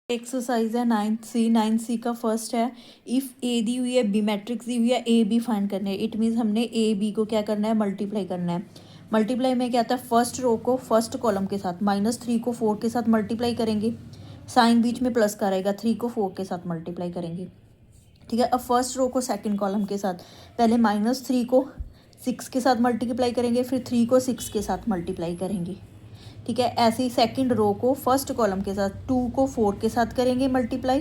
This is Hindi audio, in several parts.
एक्सरसाइज है 9C। 9C का फर्स्ट है, इफ़ ए दी हुई है, बी मैट्रिक्स दी हुई है, ए बी फाइंड करना है। इट मीन्स हमने ए बी को क्या करना है, मल्टीप्लाई करना है। मल्टीप्लाई में क्या आता है, फर्स्ट रो को फर्स्ट कॉलम के साथ, -3 को 4 के साथ मल्टीप्लाई करेंगे, साइन बीच में प्लस का रहेगा, 3 को 4 के साथ मल्टीप्लाई करेंगे। ठीक है, अब फर्स्ट रो को सेकंड कॉलम के साथ, पहले -3 को 6 के साथ मल्टीप्लाई करेंगे, फिर 3 को 6 के साथ मल्टीप्लाई करेंगे। ठीक है, ऐसे ही सेकंड रो को फर्स्ट कॉलम के साथ 2 को 4 के साथ करेंगे मल्टीप्लाई,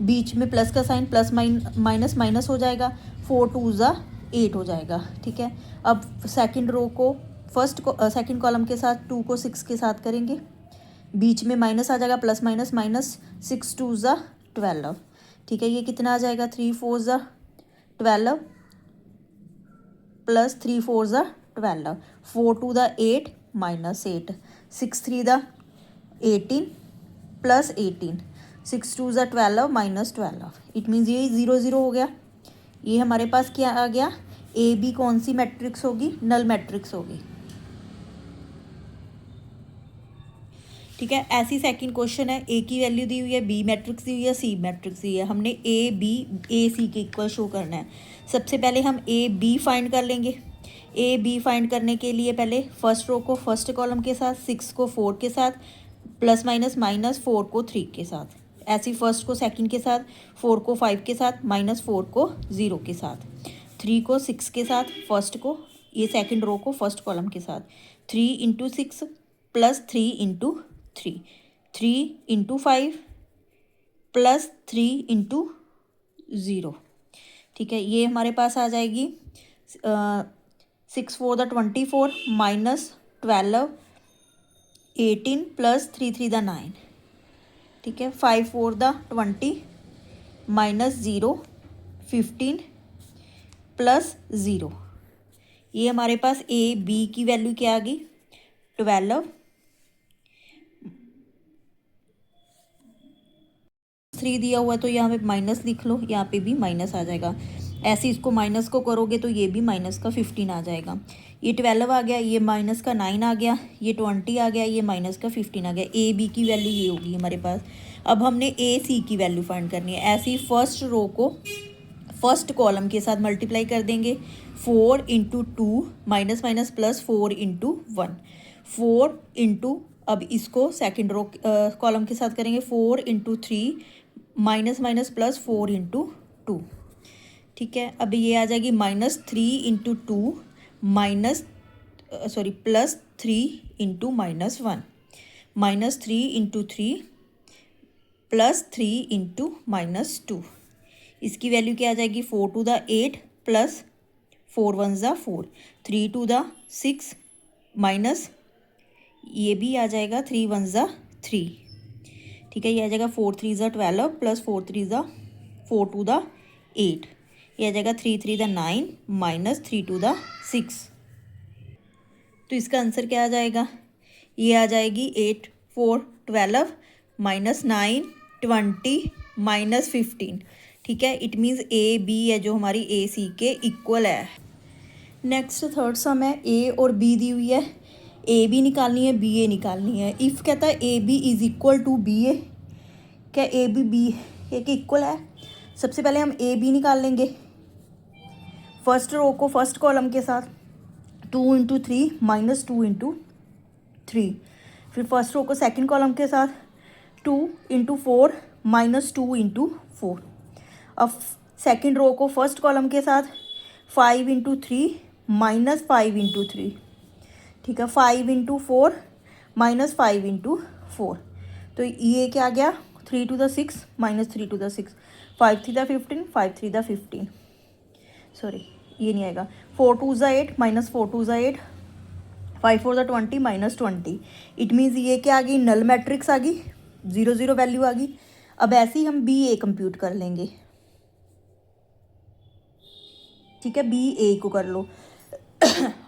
बीच में प्लस का साइन, प्लस माइनस माइनस हो जाएगा, 4 2 ज़ा 8 हो जाएगा। ठीक है, अब सेकंड रो को सेकंड कॉलम के साथ 2 को 6 के साथ करेंगे, बीच में माइनस आ जाएगा, प्लस माइनस माइनस, 6 2 ज़ा 12। ठीक है, ये कितना आ जाएगा, 3 4 ज़ा 12 प्लस 3 4 ज़ा 12, 4 2 ज़ा 8 -8, 6 3 ज़ा 18 प्लस 18, 6 2 ज़ा 12 -12। इट मीन्स ये 0 0 हो गया। ये हमारे पास क्या आ गया, ए बी कौन सी मैट्रिक्स होगी, नल मैट्रिक्स होगी। ठीक है, ऐसी सेकंड क्वेश्चन है, ए की वैल्यू दी हुई है, बी मैट्रिक्स दी हुई है, सी मैट्रिक्स दी है, हमने ए बी ए सी के इक्वल शो करना है। सबसे पहले हम ए बी फाइंड कर लेंगे। ए बी फाइंड करने के लिए पहले फर्स्ट रो को फर्स्ट कॉलम के साथ, 6 को 4 के साथ, प्लस माइनस माइनस 4 को 3 के साथ, ऐसे फर्स्ट को सेकंड के साथ, 4 को 5 के साथ, -4 को 0 के साथ, 3 को 6 के साथ, फर्स्ट को ये सेकंड रो को फर्स्ट कॉलम के साथ, 3 into 6 plus 3 into 3, 3 into 5 plus 3 into 0। ठीक है, ये हमारे पास आ जाएगी 6 4 द 24 -12 18 प्लस 3 3 द 9। ठीक है, 5 4 द 20 -0 15 प्लस 0। ये हमारे पास ए बी की वैल्यू क्या आ गई, 12 3 दिया हुआ है तो यहाँ पे माइनस लिख लो, यहाँ पे भी माइनस आ जाएगा। ऐसे इसको माइनस को करोगे तो ये भी माइनस का 15 आ जाएगा। ये 12 आ गया, ये माइनस का 9 आ गया, ये 20 आ गया, ये माइनस का 15 आ गया। ए बी की वैल्यू ये होगी हमारे पास। अब हमने ए सी की वैल्यू फाइंड करनी है। ऐसे ही फर्स्ट रो को फर्स्ट कॉलम के साथ मल्टीप्लाई कर देंगे, 4 into 2 minus minus plus 4 into 1, 4 into, अब इसको सेकेंड रो कॉलम के साथ करेंगे, 4 into 3 minus minus plus 4 into 2। ठीक है, अब ये आ जाएगी -3 into 2 plus 3 into -1, -3 into 3 plus 3 into -2। इसकी वैल्यू क्या आ जाएगी, 4 2 द 8 प्लस 4 1 ज़ा 4, 3 2 द 6 माइनस, ये भी आ जाएगा 3 1 ज़ा 3। ठीक है, ये आ जाएगा 4 3 ज़ा 12 प्लस 4 3 ज़ा 4 2 द 8, ये आ जाएगा 3 3 द 9 माइनस 3 2 द 6। तो इसका आंसर क्या आ जाएगा, ये आ जाएगी 8 4 12 -9 20 -15। ठीक है, इट मीन्स ए बी है जो हमारी ए सी के इक्वल है। नेक्स्ट थर्ड सम है, ए और बी दी हुई है, ए बी निकालनी है, बी ए निकालनी है। इफ़ कहता है A B is equal to B A, क्या ए बी ए के इक्वल है। सबसे पहले हम ए बी निकाल लेंगे। फर्स्ट रो को फर्स्ट कॉलम के साथ 2 इंटू 3 -2 इंटू 3, फिर फर्स्ट रो को सेकंड कॉलम के साथ 2 इंटू 4 -2 इंटू 4। अब सेकंड रो को फर्स्ट कॉलम के साथ 5 इंटू 3 -5 इंटू 3। ठीक है, 5 इंटू 4 -5 इंटू 4। तो ये क्या आ गया, 3 to the 6 -3 to the 6, 5 3 the 15 5 3 the 15, sorry ये नहीं आएगा, 4 2 ज़ा 8 -4 2 ज़ा 8, 5 4 ज़ा 20 -20। इट मीन्स ये क्या आ गई, नल मैट्रिक्स आ गई, 0 0 वैल्यू आ गई। अब ऐसे ही हम बी ए कंप्यूट कर लेंगे। ठीक है, बी ए को कर लो।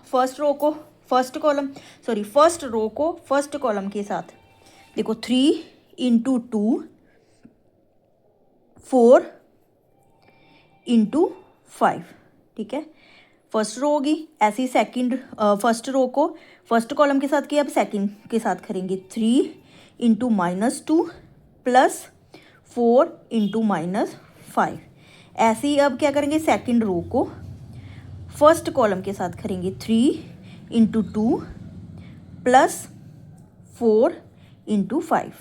फर्स्ट रो को फर्स्ट रो को फर्स्ट कॉलम के साथ देखो, 3 इंटू 2 4 इंटू 5। ठीक है, फर्स्ट रो होगी। ऐसे ही सेकंड फर्स्ट रो को फर्स्ट कॉलम के साथ किया, अब सेकंड के साथ करेंगे, 3 इंटू -2 प्लस 4 × -5। ऐसे ही अब क्या करेंगे, सेकंड रो को फर्स्ट कॉलम के साथ करेंगे, 3 × 2 + 4 × 5।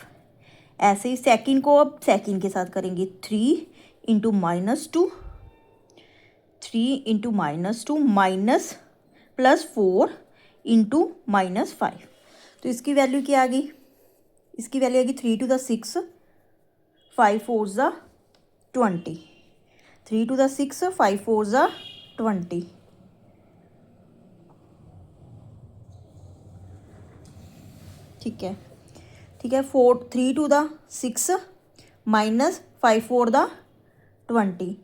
ऐसे ही सेकंड को अब सेकंड के साथ करेंगे, 3 × -2 3 × -2 माइनस +4 × -5। तो इसकी वैल्यू क्या आ गई, इसकी वैल्यू आ गई 3 to the 6, 5 4s 20, 3 to the 6, 5 4s 20। ठीक है, ठीक है, 3 to the 6 -5 4 the 20,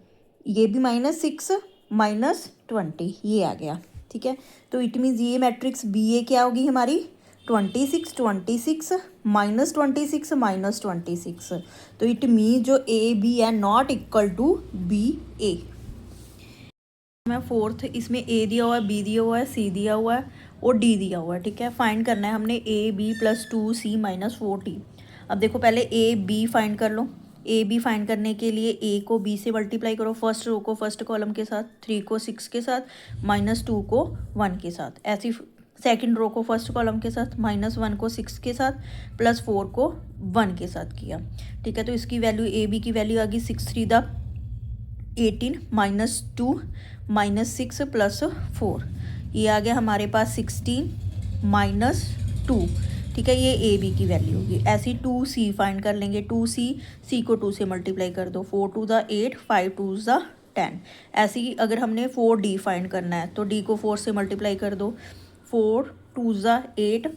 ये भी -6 -20 ये आ गया। ठीक है, तो इट मीन्स ये मैट्रिक्स बी ए क्या होगी हमारी, 26 26 -26 -26। तो इट मीन जो ए बी है नॉट इक्वल टू बी ए। मैं फोर्थ, इसमें ए दिया हुआ है, बी दिया हुआ है, सी दिया हुआ है और डी दिया हुआ है। ठीक है, फाइंड करना है हमने ए बी + 2c - 4t। अब देखो पहले ए बी फाइंड कर लो। ए बी फाइंड करने के लिए ए को बी से मल्टीप्लाई करो, फर्स्ट रो को फर्स्ट कॉलम के साथ, 3 को 6 के साथ, -2 को 1 के साथ। ऐसी सेकंड रो को फर्स्ट कॉलम के साथ, -1 को 6 के साथ, +4 को 1 के साथ किया। ठीक है, तो इसकी वैल्यू ए बी की वैल्यू आ गई 6 3 दा 18 -2 -6 + 4, ये आ गया हमारे पास 16 -2। ठीक है, ये ए बी की वैल्यू होगी। ऐसी 2c फाइंड कर लेंगे, 2c को 2 से मल्टीप्लाई कर दो, 4 2 द 8 5 2 द 10। ऐसे ही अगर हमने 4d फाइंड करना है तो d को 4 से मल्टीप्लाई कर दो, 4 2 द 8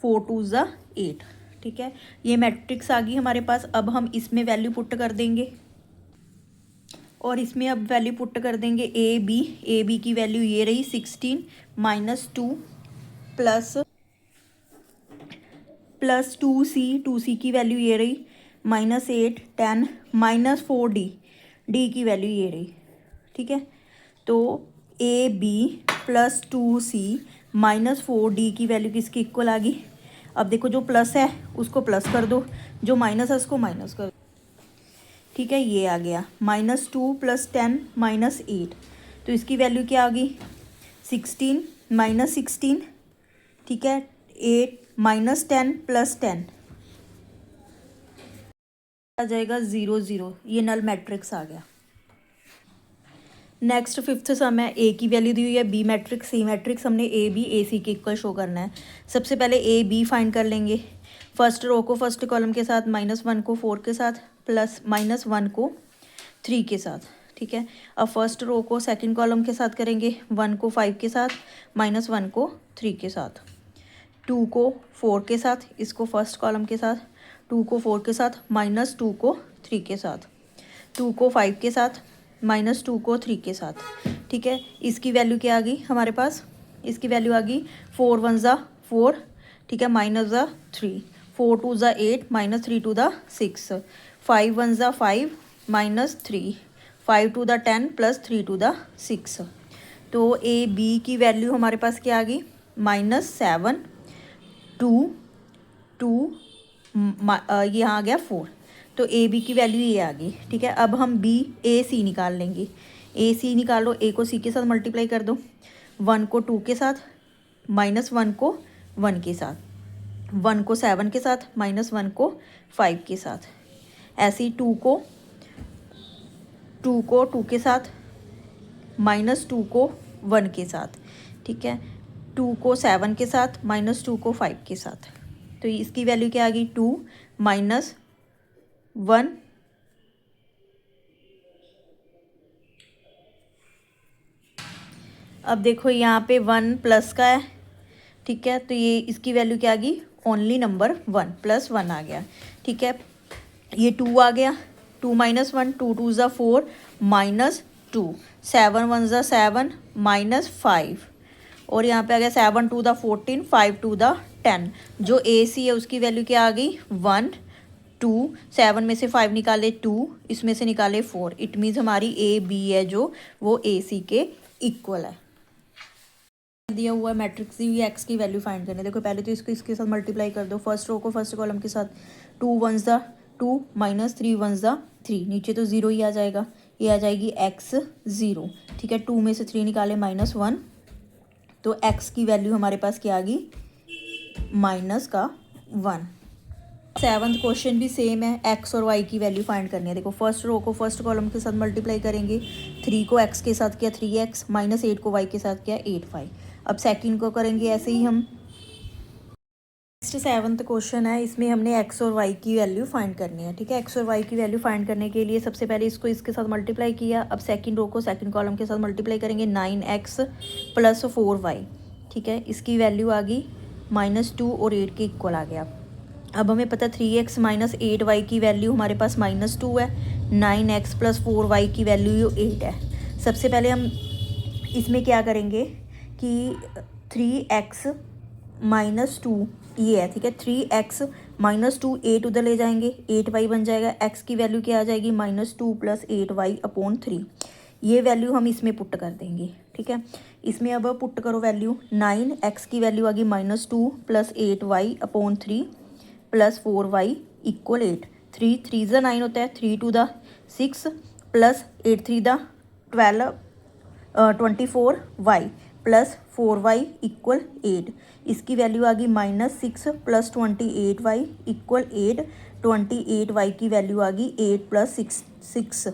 4 2 द 8। ठीक है, ये मैट्रिक्स आ गई हमारे पास। अब हम इसमें वैल्यू पुट कर देंगे और इसमें अब वैल्यू पुट कर देंगे ए बी की वैल्यू ये रही 16 -2 प्लस 2c की वैल्यू ये रही -8 10 -4d की वैल्यू ये रही। ठीक है, तो ए बी + 2c - 4d की वैल्यू किसकी इक्वल आ गई। अब देखो जो प्लस है उसको प्लस कर दो, जो माइनस है उसको माइनस कर दो। ठीक है, ये आ गया -2 + 10 -8, तो इसकी वैल्यू क्या आ गई 16 -16। ठीक है, 8 -10 + 10 आ जाएगा 0 0, ये नल मैट्रिक्स आ गया। नेक्स्ट फिफ्थ सम है, ए की वैल्यू दी हुई है, बी मैट्रिक्स सी मैट्रिक्स, हमने ए बी ए सी के इक्वल शो करना है। सबसे पहले ए बी फाइंड कर लेंगे, फर्स्ट रो को फर्स्ट कॉलम के साथ, -1 को 4 के साथ, +-1 को 3 के साथ। ठीक है, अब फर्स्ट रो को सेकंड कॉलम के साथ करेंगे, 1 को 5 के साथ, -1 को 3 के साथ, 2 को 4 के साथ, इसको फर्स्ट कॉलम के साथ, 2 को 4 के साथ, -2 को 3 के साथ, 2 को 5 के साथ, -2 को 3 के साथ। ठीक है, इसकी वैल्यू क्या आ गई हमारे पास, इसकी वैल्यू आ गई 4 1 ज़ा 4। ठीक है, -3, 4 2 ज़ा 8 -3 2 ज़ा 6, 5 1 ज़ा 5 -3, 5 2 ज़ा 10 +3 2 ज़ा 6। तो ए बी की वैल्यू हमारे पास क्या आ गई -7 2 2 यहाँ आ गया 4। तो ए बी की वैल्यू ये आ गई। ठीक है, अब हम बी ए सी निकाल लेंगे। ए सी निकालो, ए को सी के साथ मल्टीप्लाई कर दो, 1 को 2 के साथ, -1 को 1 के साथ, 1 को 7 के साथ, -1 को 5 के साथ। ऐसे ही 2 को 2 के साथ, -2 को 1 के साथ। ठीक है, 2 को 7 के साथ, -2 को 5 के साथ। तो इसकी वैल्यू क्या आ गई 2 -1। अब देखो यहाँ पे 1 प्लस का है। ठीक है, तो ये इसकी वैल्यू क्या आ गई ओनली नंबर 1 +1 आ गया। ठीक है, ये 2 आ गया, 2 -1, 2 2 ज़ा 4 -2, 7 1 ज़ा 7 -5, और यहाँ पे आ गया 7 2 दा 14, 5 2 दा 10। जो ए सी है उसकी वैल्यू क्या आ गई 1 2, 7 में से 5 निकाले 2, इसमें से निकाले 4। इट मीन्स हमारी ए बी है जो वो ए सी के इक्वल है। दिया हुआ मैट्रिक्स दी हुई एक्स की वैल्यू फाइंड करनी है। देखो पहले तो इसको इसके साथ मल्टीप्लाई कर दो, फर्स्ट रो को फर्स्ट कॉलम के साथ, 2 1 ज़ा 2 माइनस 3 वन ज़ा 3, नीचे तो 0 ही आ जाएगा, ये आ जाएगी x 0। ठीक है, 2 में से 3 निकाले -1, तो x की वैल्यू हमारे पास क्या आ गई, -1। सेवन्थ क्वेश्चन भी सेम है, x और y की वैल्यू फाइंड करनी है। देखो फर्स्ट रो को फर्स्ट कॉलम के साथ मल्टीप्लाई करेंगे, 3 को x के साथ किया 3x, -8 को y के साथ किया 8y। अब सेकंड को करेंगे ऐसे ही हम। नेक्स्ट सेवन्थ क्वेश्चन है, इसमें हमने x और y की वैल्यू फाइंड करनी है। ठीक है, x और y की वैल्यू फाइंड करने के लिए सबसे पहले इसको इसके साथ मल्टीप्लाई किया। अब सेकंड रो को सेकंड कॉलम के साथ मल्टीप्लाई करेंगे, 9x + 4y। ठीक है, इसकी वैल्यू आ गई -2 और 8 के इक्वल आ गया। अब हमें पता 3x - 8y की वैल्यू हमारे पास -2 है, 9x + 4y की वैल्यू 8 है। सबसे पहले हम इसमें क्या करेंगे कि 3x - 2 ये है। ठीक है, 3x - 2 8 उधर ले जाएंगे, 8y बन जाएगा। x की वैल्यू क्या आ जाएगी, -2 + 8y/3। ये वैल्यू हम इसमें पुट कर देंगे। ठीक है, इसमें अब पुट करो वैल्यू, 9x की वैल्यू आ गई -2 + 8y/3 + 4y = 8। 3 3 ज़ा 9 होता है, 3 2 दा 6 + 8 3 दा 12 24y + 4y = 8। इसकी वैल्यू आ गई -6 + 28y = 8। 28y की वैल्यू आ गई 8 + 6।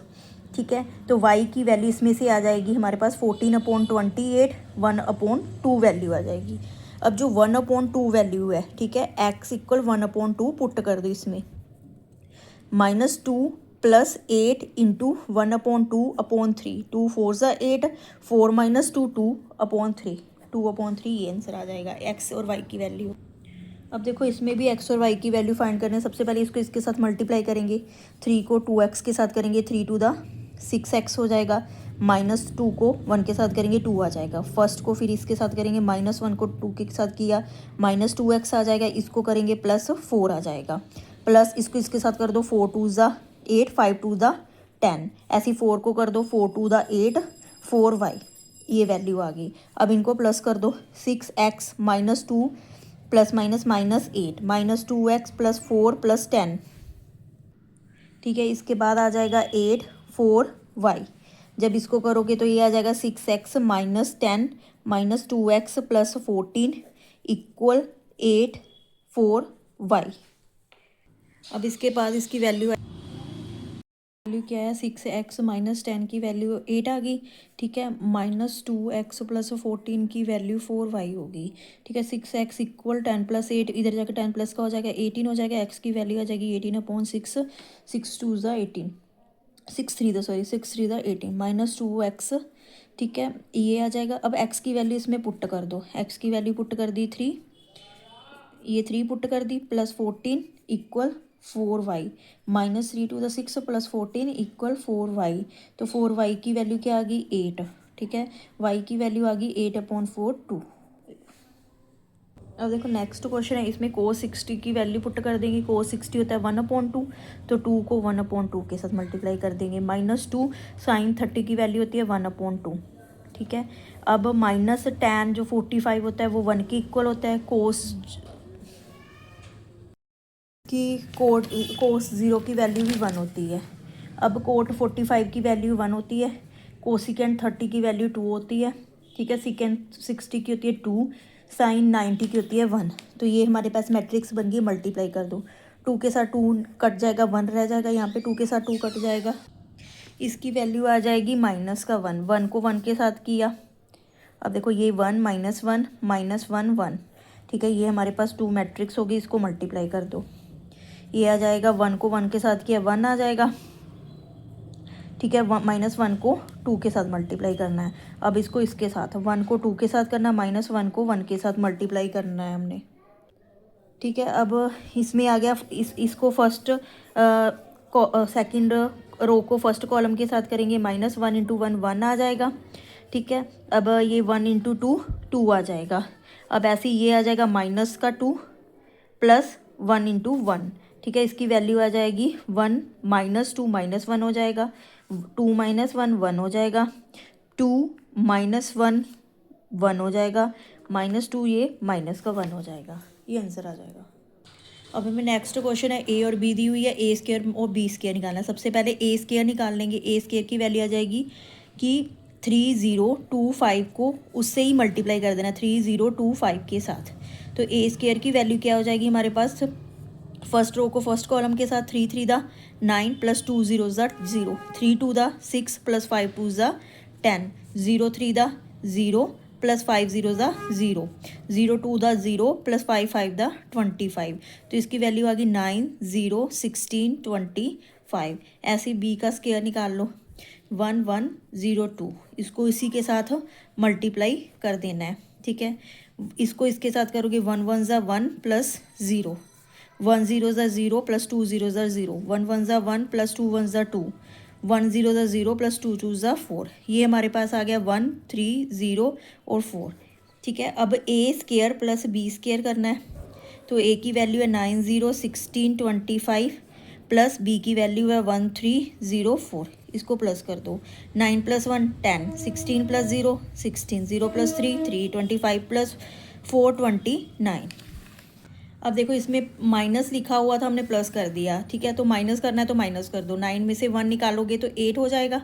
ठीक है, तो y की वैल्यू इसमें से आ जाएगी हमारे पास 14/28, 1/2 वैल्यू आ जाएगी। अब जो 1/2 वैल्यू है, ठीक है, x = 1/2 पुट कर दो इसमें, -2 + 8 × 1/2/3, 2 4 ज़ा 8, 4 - 2 2/3, 2/3 ये आंसर आ जाएगा x और y की वैल्यू। अब देखो इसमें भी x और y की वैल्यू फाइंड करने, सबसे पहले इसको इसके साथ मल्टीप्लाई करेंगे, 3 को 2x के साथ करेंगे, 3 2 दा 6x हो जाएगा, -2 को 1 के साथ करेंगे 2 आ जाएगा। फर्स्ट को फिर इसके साथ करेंगे, -1 को 2 के साथ किया, -2x आ जाएगा। इसको करेंगे +4 आ जाएगा, प्लस इसको इसके साथ कर दो, 4 2 ज़ा 8, 5 2 ज़ा 10, ऐसी 4 को कर दो, 4 2 दा 8, 4y, ये वैल्यू आ गई। अब इनको प्लस कर दो, 6x - 2 + -8, -2x + 4 + 10। ठीक है, इसके बाद आ जाएगा 8 4y। जब इसको करोगे तो ये आ जाएगा 6x - 10 - 2x + 14 = 8 4y। अब इसके बाद इसकी वैल्यू क्या है, 6x - 10 की वैल्यू 8 आ गई। ठीक है, -2x + 14 की वैल्यू 4y होगी। ठीक है, 6x = 10 + 8, इधर जाकर 10 प्लस का हो जाएगा 18 हो जाएगा। x की वैल्यू आ जाएगी 18/6, 6 2 ज़ा 18, 6 3 दा 18 -2x। ठीक है, ये आ जाएगा। अब x की वैल्यू इसमें पुट कर दो, x की वैल्यू पुट कर दी 3, ये 3 पुट कर दी, +14 = 4y, -3 2 दा 6 + 14 = 4y। तो 4y की वैल्यू क्या आ गई, 8। ठीक है, y की वैल्यू आ गई 8/4 2। अब देखो नेक्स्ट क्वेश्चन है, इसमें cos 60 की वैल्यू पुट कर देंगे। cos 60 होता है 1/2, तो 2 को 1/2 के साथ मल्टीप्लाई कर देंगे। -2 sin 30 की वैल्यू होती है 1/2। ठीक है, अब -tan जो 45 होता है वो 1 के इक्वल होता है। cos की cos 0 की वैल्यू भी 1 होती है। अब cot 45 की वैल्यू 1 होती है, कोसिकेंट 30 की वैल्यू 2 होती है। ठीक है, सिकेंट 60 की होती है 2, साइन 90 की होती है 1। तो ये हमारे पास मैट्रिक्स बन गई, मल्टीप्लाई कर दो, 2 के साथ 2 कट जाएगा, 1 रह जाएगा, यहाँ पे 2 के साथ 2 कट जाएगा। इसकी वैल्यू आ जाएगी -1, 1 को 1 के साथ किया। अब देखो ये 1 -1 -1 1। ठीक है, ये हमारे पास 2 मैट्रिक्स होगी, इसको मल्टीप्लाई कर दो, ये आ जाएगा। 1 को 1 के साथ किया 1 आ जाएगा। ठीक है, -1 को 2 के साथ मल्टीप्लाई करना है। अब इसको इसके साथ 1 को 2 के साथ करना, -1 को 1 के साथ मल्टीप्लाई करना है हमने। ठीक है, अब इसमें आ गया, इसको फर्स्ट सेकंड रो को फर्स्ट कॉलम के साथ करेंगे, -1 × 1 1 आ जाएगा। ठीक है, अब ये 1 × 2 2 आ जाएगा। अब ऐसे ये आ जाएगा -2 + 1 × 1। ठीक है, इसकी वैल्यू आ जाएगी 1 -2 -1 हो जाएगा, 2 - 1 1 हो जाएगा, 2 - 1 1 हो जाएगा, -2 ये माइनस का 1 हो जाएगा, ये आंसर आ जाएगा। अब हमें नेक्स्ट क्वेश्चन है ए और बी दी हुई है, ए स्क्वायर और बी स्क्वायर निकालना है। सबसे पहले ए स्क्वायर निकाल लेंगे। ए स्क्वायर की वैल्यू आ जाएगी कि 3025 को उससे ही मल्टीप्लाई कर देना 3025 के साथ। तो ए स्क्वायर की वैल्यू क्या हो जाएगी हमारे पास, फर्स्ट रो को फर्स्ट कॉलम के साथ 3 3 दा 9 प्लस 2 0 दा 0, 3 2 दा 6 प्लस 5 2 दा 10, 0 3 दा 0 प्लस 5 0 दा 0, 0 2 दा 0 प्लस 5 5 दा 25। तो इसकी वैल्यू आ गई 9 0 16 25। ऐसे बी का स्क्वायर निकाल लो 1 1 0 2, इसको इसी के साथ मल्टीप्लाई कर देना है। ठीक है, इसको इसके साथ करोगे 1 1 ज़ा 1 प्लस 0, 1 0 ज़ा 0 प्लस 2 0 ज़ा 0, 1 1 ज़ा 1 प्लस 2 1 ज़ा 2, 1 0 ज़ा 0 प्लस 2 2 ज़ा 4। ये हमारे पास आ गया 1 3 0 और 4। ठीक है, अब ए स्क्वायर प्लस बी स्क्वायर करना है। तो ए की वैल्यू है 9 0 16 25 प्लस बी की वैल्यू है 1 3 0 4। इसको प्लस कर दो, 9 प्लस 1 10, 16 प्लस 0 16, 0 प्लस 3 3, 25 प्लस 4 29। अब देखो इसमें माइनस लिखा हुआ था, हमने प्लस कर दिया। ठीक है, तो माइनस करना है तो माइनस कर दो। 9 में से 1 निकालोगे तो 8 हो जाएगा,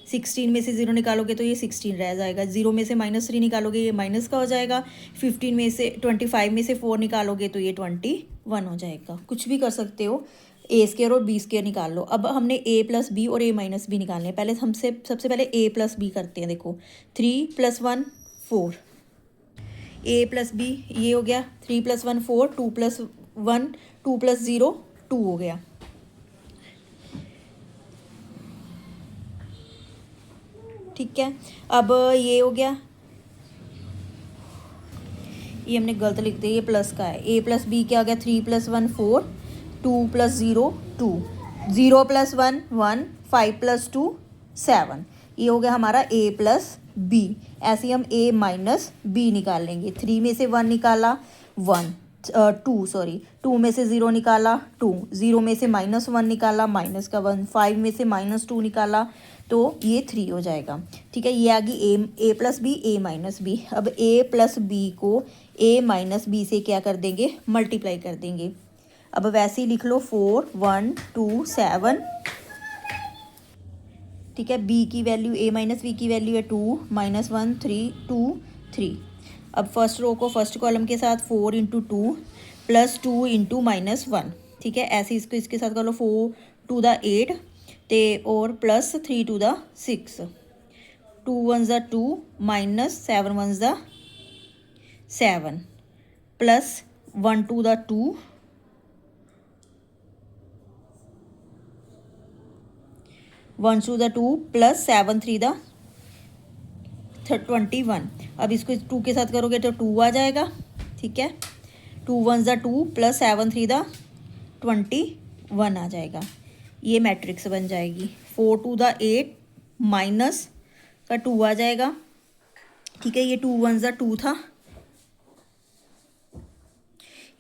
16 में से 0 निकालोगे तो ये 16 रह जाएगा, 0 में से -3 निकालोगे ये माइनस का हो जाएगा, 15 में से 25 में से 4 निकालोगे तो ये 21 हो जाएगा। कुछ भी कर सकते हो, ए स्क्वायर और बी स्क्वायर निकाल लो। अब हमने ए प्लस बी और ए माइनस बी निकालने हैं। पहले हमसे सबसे पहले ए प्लस बी करते हैं। देखो 3 + 1 4, ए प्लस बी ये हो गया, 3 + 1 4, 2 + 1 2 + 0 2 हो गया। ठीक है, अब ये हो गया, ये हमने गलत लिख दिया, ये प्लस का है। ए प्लस बी क्या हो गया, 3 + 1 4, 2 + 0 2, 0 + 1 1, 5 + 2 7। ये हो गया हमारा ए प्लस बी। ऐसे ही हम ए माइनस बी निकाल लेंगे। 3 में से 1 निकाला 1 2 सॉरी, 2 में से 0 निकाला 2, 0 में से -1 निकाला माइनस का 1, 5 में से -2 निकाला तो ये 3 हो जाएगा। ठीक है, ये आ गई ए प्लस बी ए माइनस बी। अब ए प्लस बी को ए माइनस बी से क्या कर देंगे, मल्टीप्लाई कर देंगे। अब वैसे ही लिख लो 4 1 2 7। ठीक है, बी की वैल्यू ए माइनस बी की वैल्यू है 2 -1 3 2 3। अब फर्स्ट रो को फर्स्ट कॉलम के साथ 4 × 2 + 2 × -1। ठीक है, ऐसे इसको इसके साथ कर लो 4 2 दा 8 ते और प्लस 3 2 दा 6, 2 1 ज़ा 2 -7 1 ज़ा 7 प्लस 1 2 दा 2, 1 2 दा 2 प्लस 7 3 दा 21। अब इसको 2 के साथ करोगे तो 2 आ जाएगा। ठीक है, 2 1 ज़ा 2 प्लस 7 3 दा 21 आ जाएगा। ये मैट्रिक्स बन जाएगी। 4 2 दा 8 माइनस का 2 आ जाएगा। ठीक है, ये 2 1 ज़ा 2 था,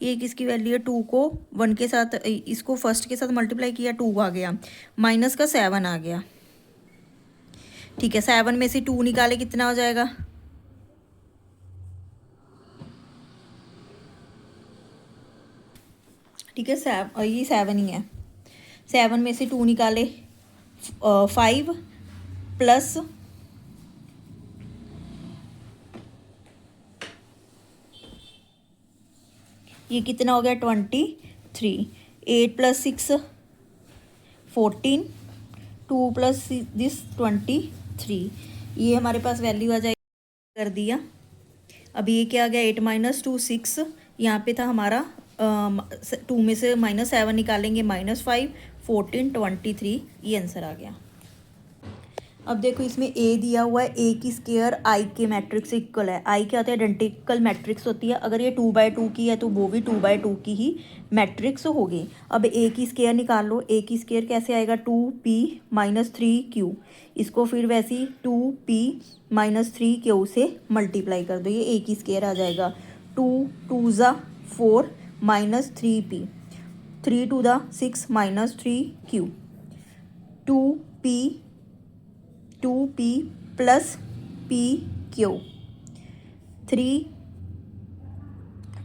ये किसकी वैल्यू है, 2 को 1 के साथ, इसको फर्स्ट के साथ मल्टीप्लाई किया 2 आ गया, माइनस का 7 आ गया। ठीक है, 7 में से 2 निकाले कितना हो जाएगा, ठीक है, ये 7 ही है। 7 में से 2 निकाले 5 प्लस ये कितना हो गया 23, 8 + 6 14, 2 + दिस 23। ये हमारे पास वैल्यू आ जाएगी, कर दिया। अब ये क्या आ गया, 8 - 2 6, यहाँ पे था हमारा 2 में से -7 निकालेंगे -5 14 23, ये आंसर आ गया। अब देखो इसमें ए दिया हुआ है, ए की स्क्वायर आई के मैट्रिक्स इक्वल है। आई क्या होता है, आइडेंटिकल मैट्रिक्स होती है। अगर ये 2/2 की है तो वो भी 2/2 की ही मैट्रिक्स होगी। अब ए की स्क्वायर निकाल लो। ए की स्क्वायर कैसे आएगा, 2p - 3q। इसको फिर वैसे ही 2p - 3q से मल्टीप्लाई कर दो, ये ए की स्क्वायर आ जाएगा। 2 2 ज़ा 4 -3p, 3 2 दा 6 -3q, 2p + pq, 3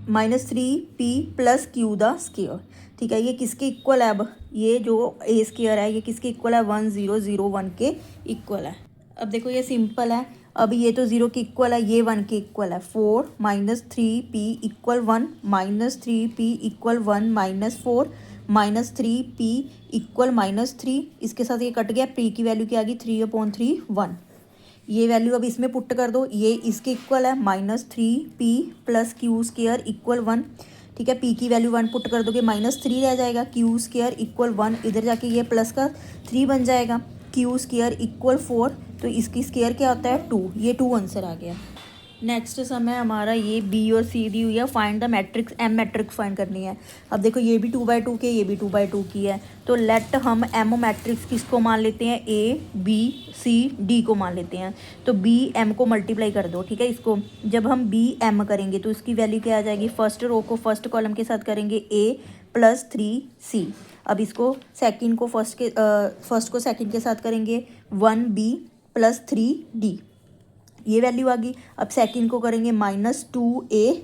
-3p plus Q the square, ठीक है। ये किसके इक्वल है? अब ये जो ए स्क्वायर है ये किसके इक्वल है? 1001 के इक्वल है। अब देखो ये सिंपल है, अब ये तो 0 के इक्वल है, ये 1 के इक्वल है। 4 -3p equal 1 -3p equal 1 -4 -3p equal -3, इसके साथ ये कट गया, p की वैल्यू क्या आ गई? 3/3 1। ये वैल्यू अब इसमें पुट कर दो, ये इसके इक्वल है -3p plus Q square equal 1, ठीक है। p की वैल्यू 1 पुट कर दोगे -3 रह जाएगा, क्यू स्क्वायर इक्वल 1, इधर जाके ये प्लस का 3 बन जाएगा, क्यू स्क्वायर इक्वल 4, तो इसकी स्क्वायर क्या होता है? 2, ये 2 आंसर आ गया। नेक्स्ट सम है हमारा, ये बी और सी दी हुई है, find the matrix M matrix find करनी है। अब देखो ये भी 2/2 के, ये भी 2/2 की है, तो लेट हम एम मैट्रिक्स किसको मान लेते हैं? ए बी सी डी को मान लेते हैं। तो बी एम को मल्टीप्लाई कर दो, ठीक है। इसको जब हम बी एम करेंगे तो इसकी वैल्यू क्या आ जाएगी? फर्स्ट रो को फर्स्ट कॉलम के साथ करेंगे ए प्लस 3c। अब इसको सेकंड को फर्स्ट को सेकंड के साथ करेंगे 1b प्लस 3d, ये वैल्यू आ गई। अब सेकंड को करेंगे -2a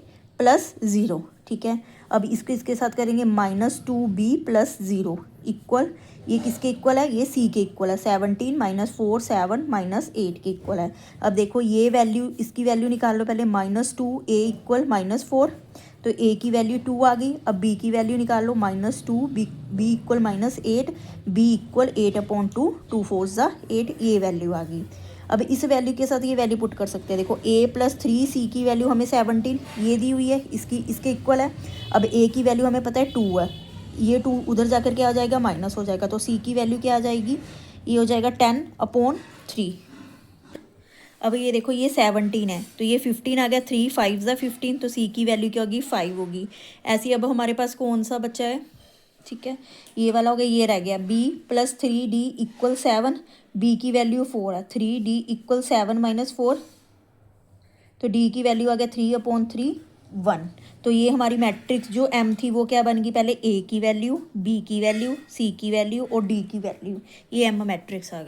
प्लस 0, ठीक है। अब इसको इसके साथ करेंगे -2b प्लस 0 इक्वल, ये किसके इक्वल है? ये c के इक्वल है। 17 -4 7 -8 के इक्वल है। अब देखो ये वैल्यू, इसकी वैल्यू निकाल लो पहले, -2a इक्वल -4, तो a की वैल्यू 2 आ गई। अब b की वैल्यू निकाल लो, -2 b इक्वल -8, b इक्वल 8/2, 2 4 8, ये वैल्यू आ गई। अब इस वैल्यू के साथ ये वैल्यू पुट कर सकते हैं। देखो a प्लस 3c की वैल्यू हमें 17 ये दी हुई है, इसके इक्वल है। अब a की वैल्यू हमें पता है 2 है, ये 2 उधर जाकर क्या आ जाएगा? माइनस हो जाएगा, तो c की वैल्यू क्या आ जाएगी? ये हो जाएगा 10/3। अब ये देखो ये 17 है, तो ये 15 आ गया, 3 5 15, तो c की वैल्यू क्या होगी? 5 होगी। ऐसे अब हमारे पास कौन सा बचा है? ठीक है, ये वाला हो गया, ये रह गया b plus 3d equal 7, b की वैल्यू 4 है, 3d इक्वल 7 -4, तो d की वैल्यू आ गया 3/3 1। तो ये हमारी मैट्रिक्स जो m थी वो क्या बन गई? पहले a की वैल्यू, b की वैल्यू, c की वैल्यू और d की वैल्यू, ये m मैट्रिक्स आ गई।